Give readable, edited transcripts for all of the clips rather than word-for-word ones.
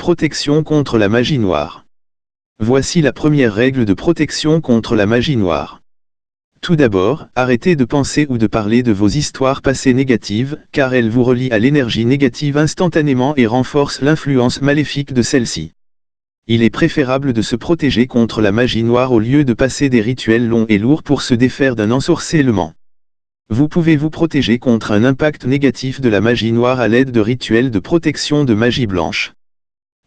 protection contre la magie noire. Voici la première règle de protection contre la magie noire. Tout d'abord, arrêtez de penser ou de parler de vos histoires passées négatives, car elles vous relient à l'énergie négative instantanément et renforcent l'influence maléfique de celle-ci. Il est préférable de se protéger contre la magie noire au lieu de passer des rituels longs et lourds pour se défaire d'un ensorcellement. Vous pouvez vous protéger contre un impact négatif de la magie noire à l'aide de rituels de protection de magie blanche.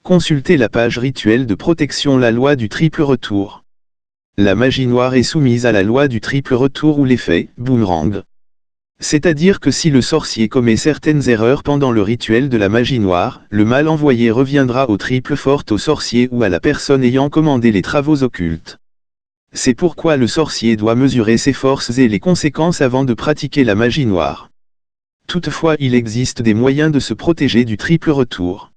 Consultez la page rituel de protection la loi du triple retour. La magie noire est soumise à la loi du triple retour ou l'effet boomerang. C'est-à-dire que si le sorcier commet certaines erreurs pendant le rituel de la magie noire, le mal envoyé reviendra au triple fort au sorcier ou à la personne ayant commandé les travaux occultes. C'est pourquoi le sorcier doit mesurer ses forces et les conséquences avant de pratiquer la magie noire. Toutefois, il existe des moyens de se protéger du triple retour.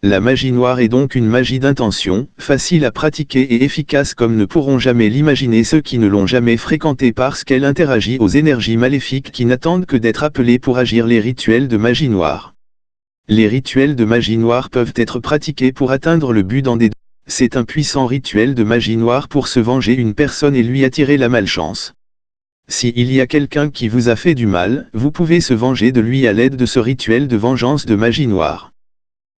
La magie noire est donc une magie d'intention, facile à pratiquer et efficace comme ne pourront jamais l'imaginer ceux qui ne l'ont jamais fréquentée parce qu'elle interagit aux énergies maléfiques qui n'attendent que d'être appelées pour agir. Les rituels de magie noire. Les rituels de magie noire peuvent être pratiqués pour atteindre le but dans des... C'est un puissant rituel de magie noire pour se venger une personne et lui attirer la malchance. Si il y a quelqu'un qui vous a fait du mal, vous pouvez se venger de lui à l'aide de ce rituel de vengeance de magie noire.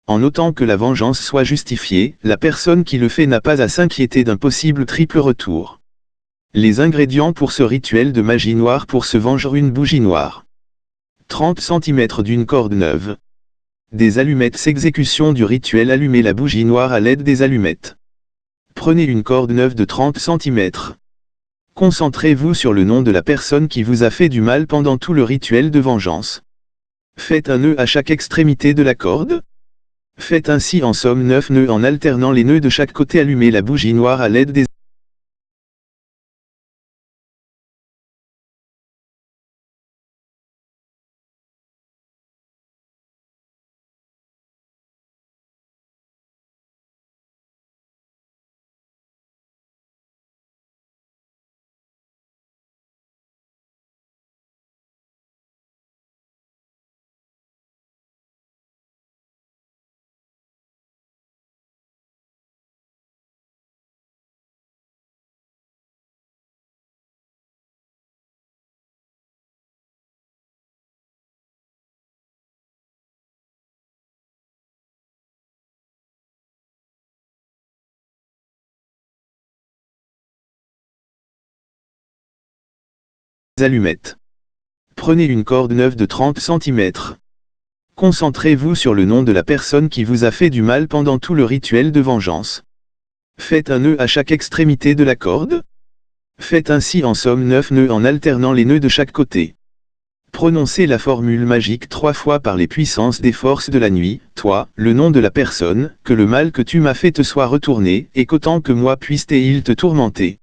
En autant que la vengeance soit justifiée, la personne qui le fait n'a pas à s'inquiéter d'un possible triple retour. Les ingrédients pour ce rituel de magie noire pour se venger: une bougie noire. 30 cm d'une corde neuve. Des allumettes. Exécution du rituel: allumez la bougie noire à l'aide des allumettes. Prenez une corde neuve de 30 cm. Concentrez-vous sur le nom de la personne qui vous a fait du mal pendant tout le rituel de vengeance. Faites un nœud à chaque extrémité de la corde. Faites ainsi en somme 9 nœuds en alternant les nœuds de chaque côté. Allumez la bougie noire à l'aide des allumettes. Prenez une corde neuve de 30 cm. Concentrez-vous sur le nom de la personne qui vous a fait du mal pendant tout le rituel de vengeance. Faites un nœud à chaque extrémité de la corde. Faites ainsi en somme 9 nœuds en alternant les nœuds de chaque côté. Prononcez la formule magique 3 fois par les puissances des forces de la nuit. Toi, le nom de la personne, que le mal que tu m'as fait te soit retourné, et qu'autant que moi puisse-t-il te tourmenter.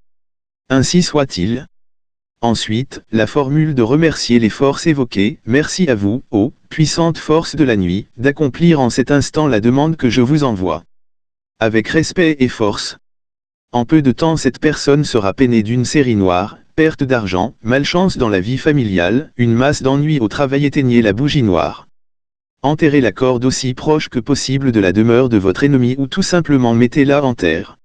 Ainsi soit-il. Ensuite, la formule de remercier les forces évoquées: merci à vous, ô puissantes forces de la nuit, d'accomplir en cet instant la demande que je vous envoie. Avec respect et force. En peu de temps, cette personne sera peinée d'une série noire: perte d'argent, malchance dans la vie familiale, une masse d'ennui au travail. Éteignez la bougie noire. Enterrez la corde aussi proche que possible de la demeure de votre ennemi ou tout simplement mettez-la en terre.